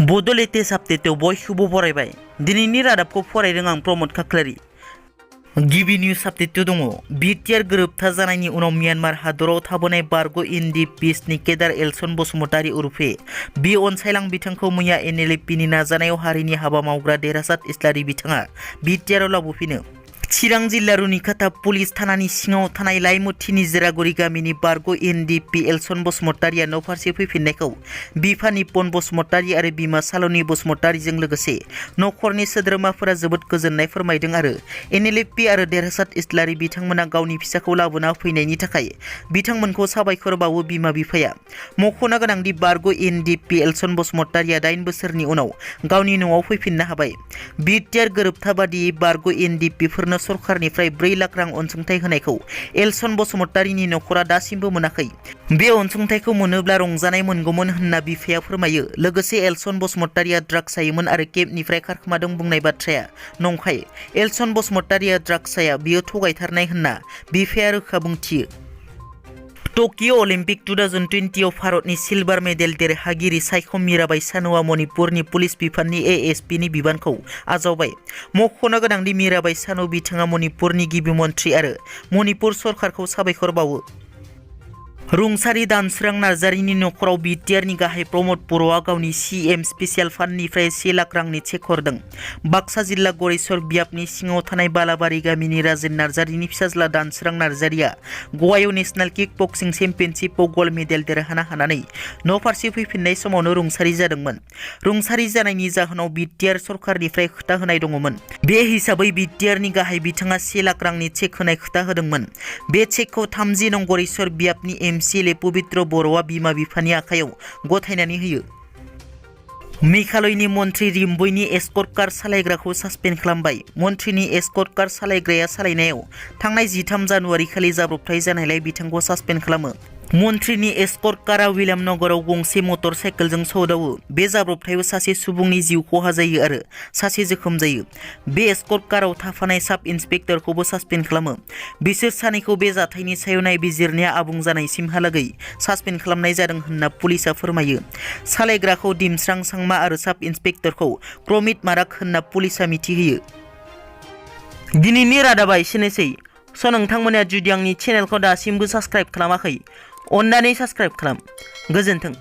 Bodo latest update बयखौबो बरायबाय दिनैनि रादाबखौ फरायदों आं प्रमोद खाख्लारि। गिबि निउज आपडेट दङ। बिटिआर गोरोबथा जानायनि उनाव म्यानमार हादराव थाबोनाय बारग' NDFB केदार एलसन बसुमतारी उर्फे बि अनसायलां बिथांखौ मैया NLFB नि नाजानायाव हारिनि हाबा मावग्रा देरहासात इस्लारी बिथाङा बिटिआरआव लाबोफिनो। चिरां जिल्ला रुनिखाता पुलिस थानानि सिङाव थानाय लाइमुथि निजोरागुरि गामिनि बारग' NLFB एलसन बसुमतारीया न'फारसे फैफिननायखौ बिफा निपन बसुमतारी आरो बिमा सालनि बसुमतारीजों लोगोसे न'खरनि सोद्रोमाफोरा जोबोद गोजोननाय फोरमायदों आरो NLFB आरो देरहासात इस्लारी बिथांमोना गावनि फिसाखौ लाबोना फैनायनि थाखाय बिथांमोनखौ साबायखर बावो बिमा बिफाया। मख'नो गोनांदि बारग' NLFB एलसन बसुमतारीया 8 बोसोरनि उनाव गावनि न'आव फैफिननो हाबाय। बिटिआर गोरोबथा बादियै बारग' NLFB सरकारनिफ्राय 4 लाख रां अनसुंथाइ होनायखौ एलसन बसुमतारीनि न'खरा दासिमबो मोनाखै। बे अनसुंथाइखौ मोनोब्ला रंजानाय मोनगौमोन होनना बिफाया फोरमायो। लोगोसे एलसन बसुमतारीया ड्राग्स जायोमोन आरो केम्पनिफ्राय खारखोमादों बुंनाय बाथ्राया नंखाय। एलसन बसुमतारीया ड्राग्स जाया, बियो थगायथारनाय होनना बिफाया रोखा बुंथियो। टकिअ अलिम्पिक 2020 आव भारतनि सिलभार मेडेल देरहागिरि सायख' मीराबाई चानुआ मणिपुरनि पुलिस बिफाननि ASP नि बिबानखौ आजावबाय। मख'नो गोनांदि मीराबाई चानु बिथाङा मणिपुरनि गिबि मन्थ्रि आरो मणिपुर सरकारखौ साबायखर बावो। रुंसारि दानसोरां नार्जारिनि न'खराव बिटिआरनि गाहाय प्रमोद बर'आ गावनि CM स्पेसियेल फान्डनिफ्राय 1 लाख रांनि चेक हरदों। बाक्सा जिल्ला गरेस्वर बियाबनि सिङाव थानाय बालाबारि गामिनि राजेन नार्जारिनि फिसाज्ला दानसोरां नार्जारिया गवायाव नेशनेल किक बक्सिं चेम्पियनशिपआव गल्ड मेडेल देरहानो हानानै न'फारसे फैफिननाय समावनो रुंसारि जादोंमोन। रुंसारि जानायनि जाहोनाव बिटिआर सरकारनिफ्राय खोथा होनाय दङमोन। बे हिसाबै बिटिआरनि गाहाय बिथाङा 1 लाख रांनि चेक होनाय खोथा होदोंमोन। बे चेकखौ 30 नं गरेस्वर बियाबनि MCLA पबित्र बर'आ बिमा बिफानि आखायाव गथायनानै होयो। मेघालयनि मन्थ्रि रिम्बयनि एस्कर्ट कार सालायग्राखौ सासपेन्ड खालामबाय। मन्थ्रिनि एस्कर्ट कार सालायग्राया सालायनायाव थांनाय 13 जानुवारि खालि जाब्रबथाय जानायलाय बिथांखौ सासपेन्ड खालामो। मन्थ्रिनि एस्कर्ट कारआ विलियामनगराव गंसे मटर साइकेलजों सौदावो। बे जाब्रबथायाव सासे सुबुंनि जिउ खहा जायो आरो सासे जोखोम जायो। बे एस्कर्ट कारआव थाफानाय साब इन्सपेक्टरखौबो सासपेन्ड खालामो। बिसोर सानैखौ बे जाथायनि सायाव नायबिजिरनाया आबुं जानायसिमहालागै सासपेन्ड खालामनाय जादों होनना पुलिसआ फोरमायो। सालायग्राखौ दिमस्रां सांमा आरो साब इन्सपेक्टरखौ प्रमित माराक होनना पुलिसआ मिथिहोयो। दिनैनि रादाबा एसेनोसै। नोंथांमोना जुदि आंनि चेनेलखौ दासिमबो साबस्क्राइब खालामाखै, अन्नानै साबस्क्राइब खालाम। गोजोन्थों।